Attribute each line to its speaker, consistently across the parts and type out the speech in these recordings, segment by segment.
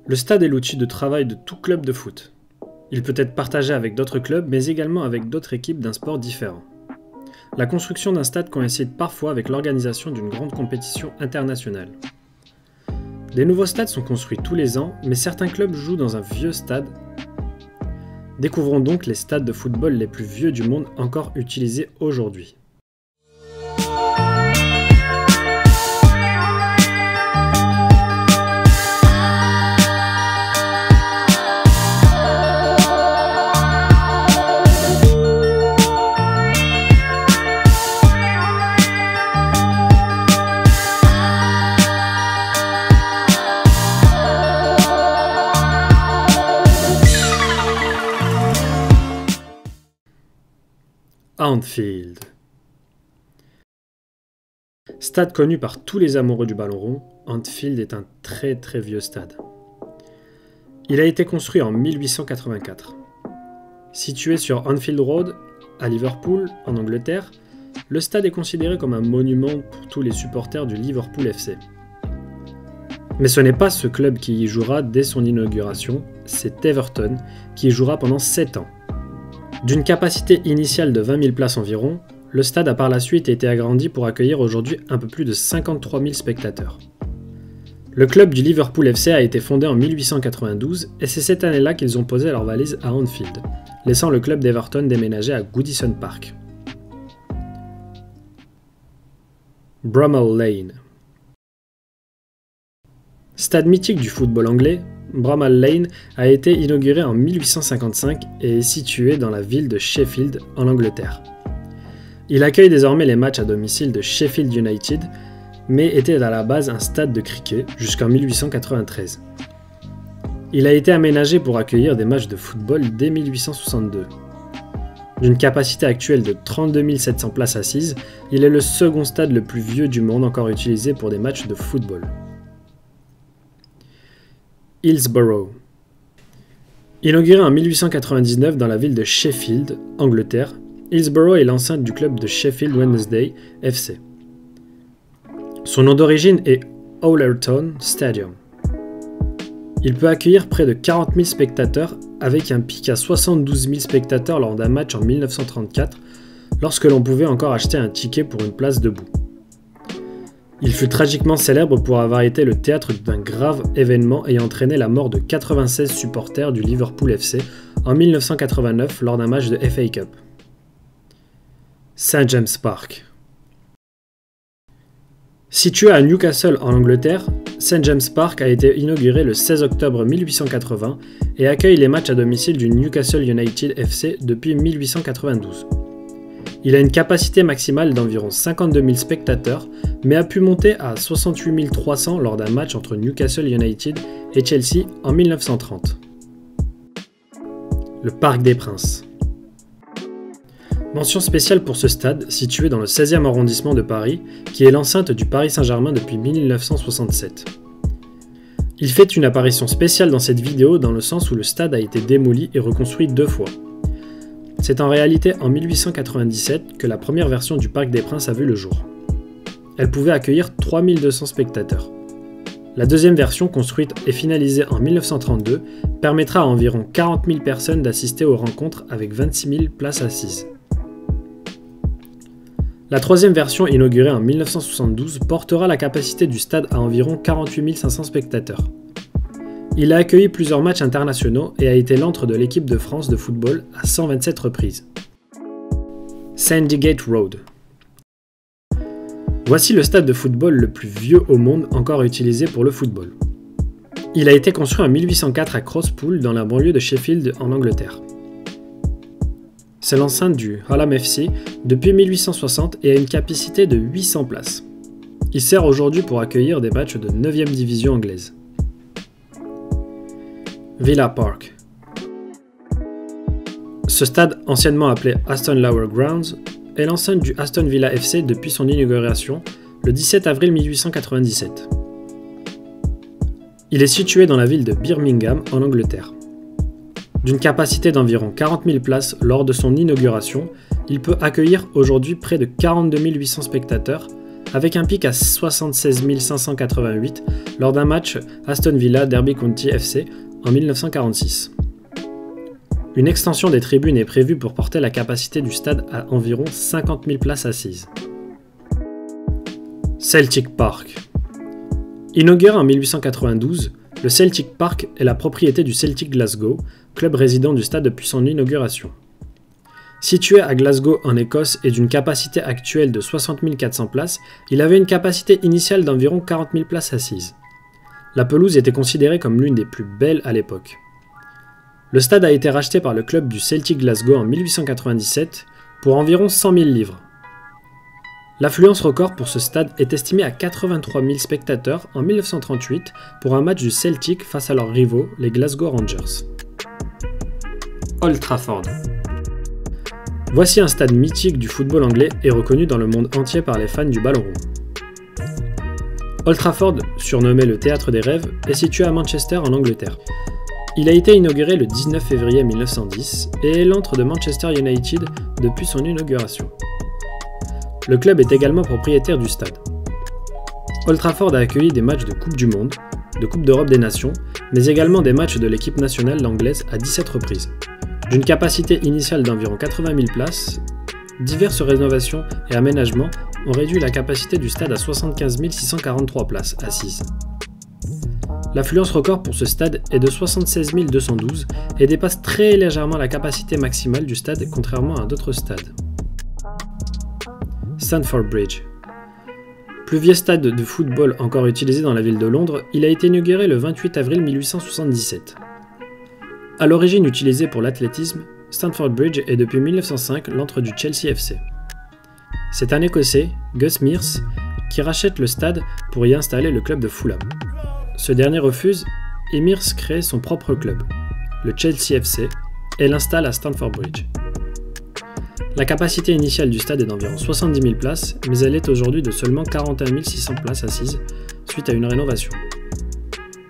Speaker 1: Le stade est l'outil de travail de tout club de foot. Il peut être partagé avec d'autres clubs, mais également avec d'autres équipes d'un sport différent. La construction d'un stade coïncide parfois avec l'organisation d'une grande compétition internationale. Des nouveaux stades sont construits tous les ans, mais certains clubs jouent dans un vieux stade. Découvrons donc les stades de football les plus vieux du monde encore utilisés aujourd'hui. Anfield. Stade connu par tous les amoureux du ballon rond, Anfield est un très vieux stade. Il a été construit en 1884. Situé sur Anfield Road, à Liverpool, en Angleterre, le stade est considéré comme un monument pour tous les supporters du Liverpool FC. Mais ce n'est pas ce club qui y jouera dès son inauguration, c'est Everton qui y jouera pendant 7 ans. D'une capacité initiale de 20 000 places environ, le stade a par la suite été agrandi pour accueillir aujourd'hui un peu plus de 53 000 spectateurs. Le club du Liverpool FC a été fondé en 1892 et c'est cette année-là qu'ils ont posé leur valise à Anfield, laissant le club d'Everton déménager à Goodison Park. Bramall Lane. Stade mythique du football anglais, Bramall Lane a été inauguré en 1855 et est situé dans la ville de Sheffield, en Angleterre. Il accueille désormais les matchs à domicile de Sheffield United, mais était à la base un stade de cricket jusqu'en 1893. Il a été aménagé pour accueillir des matchs de football dès 1862. D'une capacité actuelle de 32 700 places assises, il est le second stade le plus vieux du monde encore utilisé pour des matchs de football. Hillsborough. Inauguré en 1899 dans la ville de Sheffield, Angleterre, Hillsborough est l'enceinte du club de Sheffield Wednesday FC. Son nom d'origine est Allerton Stadium. Il peut accueillir près de 40 000 spectateurs avec un pic à 72 000 spectateurs lors d'un match en 1934, lorsque l'on pouvait encore acheter un ticket pour une place debout. Il fut tragiquement célèbre pour avoir été le théâtre d'un grave événement ayant entraîné la mort de 96 supporters du Liverpool FC en 1989 lors d'un match de FA Cup. St James Park. Situé à Newcastle en Angleterre, St James Park a été inauguré le 16 octobre 1880 et accueille les matchs à domicile du Newcastle United FC depuis 1892. Il a une capacité maximale d'environ 52 000 spectateurs, mais a pu monter à 68 300 lors d'un match entre Newcastle United et Chelsea en 1930. Le Parc des Princes. Mention spéciale pour ce stade, situé dans le 16e arrondissement de Paris, qui est l'enceinte du Paris Saint-Germain depuis 1967. Il fait une apparition spéciale dans cette vidéo dans le sens où le stade a été démoli et reconstruit 2 fois. C'est en réalité en 1897 que la première version du Parc des Princes a vu le jour. Elle pouvait accueillir 3200 spectateurs. La deuxième version, construite et finalisée en 1932, permettra à environ 40 000 personnes d'assister aux rencontres avec 26 000 places assises. La troisième version, inaugurée en 1972, portera la capacité du stade à environ 48 500 spectateurs. Il a accueilli plusieurs matchs internationaux et a été l'antre de l'équipe de France de football à 127 reprises. Sandygate Road. Voici le stade de football le plus vieux au monde encore utilisé pour le football. Il a été construit en 1804 à Crosspool dans la banlieue de Sheffield en Angleterre. C'est l'enceinte du Hallam FC depuis 1860 et a une capacité de 800 places. Il sert aujourd'hui pour accueillir des matchs de 9e division anglaise. Villa Park. Ce stade, anciennement appelé Aston Lower Grounds, est l'enceinte du Aston Villa FC depuis son inauguration le 17 avril 1897. Il est situé dans la ville de Birmingham en Angleterre. D'une capacité d'environ 40 000 places lors de son inauguration, il peut accueillir aujourd'hui près de 42 800 spectateurs avec un pic à 76 588 lors d'un match Aston Villa Derby County FC en 1946. Une extension des tribunes est prévue pour porter la capacité du stade à environ 50 000 places assises. Celtic Park. Inauguré en 1892, le Celtic Park est la propriété du Celtic Glasgow, club résident du stade depuis son inauguration. Situé à Glasgow en Écosse et d'une capacité actuelle de 60 400 places, il avait une capacité initiale d'environ 40 000 places assises. La pelouse était considérée comme l'une des plus belles à l'époque. Le stade a été racheté par le club du Celtic Glasgow en 1897 pour environ 100 000 livres. L'affluence record pour ce stade est estimée à 83 000 spectateurs en 1938 pour un match du Celtic face à leurs rivaux, les Glasgow Rangers. Old Trafford. Voici un stade mythique du football anglais et reconnu dans le monde entier par les fans du ballon rond. Old Trafford, surnommé le Théâtre des Rêves, est situé à Manchester en Angleterre. Il a été inauguré le 19 février 1910 et est l'antre de Manchester United depuis son inauguration. Le club est également propriétaire du stade. Old Trafford a accueilli des matchs de Coupe du Monde, de Coupe d'Europe des Nations, mais également des matchs de l'équipe nationale anglaise à 17 reprises. D'une capacité initiale d'environ 80 000 places, diverses rénovations et aménagements ont réduit la capacité du stade à 75 643 places assises. L'affluence record pour ce stade est de 76 212 et dépasse très légèrement la capacité maximale du stade contrairement à d'autres stades. Stamford Bridge. Plus vieux stade de football encore utilisé dans la ville de Londres, il a été inauguré le 28 avril 1877. À l'origine utilisé pour l'athlétisme, Stamford Bridge est depuis 1905 l'antre du Chelsea FC. C'est un Écossais, Gus Mears, qui rachète le stade pour y installer le club de Fulham. Ce dernier refuse et Mears crée son propre club, le Chelsea FC, et l'installe à Stamford Bridge. La capacité initiale du stade est d'environ 70 000 places, mais elle est aujourd'hui de seulement 41 600 places assises suite à une rénovation.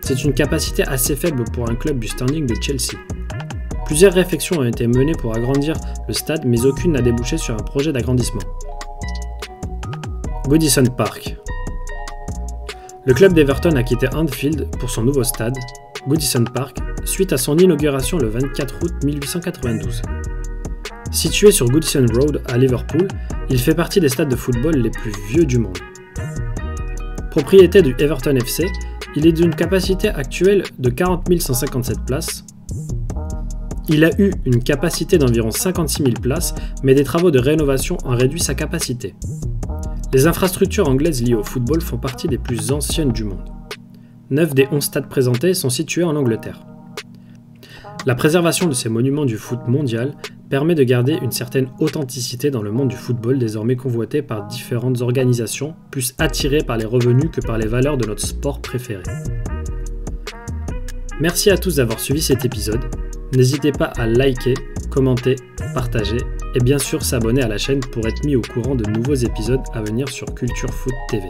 Speaker 1: C'est une capacité assez faible pour un club du standing de Chelsea. Plusieurs réflexions ont été menées pour agrandir le stade, mais aucune n'a débouché sur un projet d'agrandissement. Goodison Park. Le club d'Everton a quitté Anfield pour son nouveau stade, Goodison Park, suite à son inauguration le 24 août 1892. Situé sur Goodison Road à Liverpool, il fait partie des stades de football les plus vieux du monde. Propriété du Everton FC, il est d'une capacité actuelle de 40 157 places. Il a eu une capacité d'environ 56 000 places, mais des travaux de rénovation ont réduit sa capacité. Les infrastructures anglaises liées au football font partie des plus anciennes du monde. 9 des 11 stades présentés sont situés en Angleterre. La préservation de ces monuments du foot mondial permet de garder une certaine authenticité dans le monde du football désormais convoité par différentes organisations, plus attirées par les revenus que par les valeurs de notre sport préféré. Merci à tous d'avoir suivi cet épisode. N'hésitez pas à liker, commenter, partager et bien sûr s'abonner à la chaîne pour être mis au courant de nouveaux épisodes à venir sur Culture Foot TV.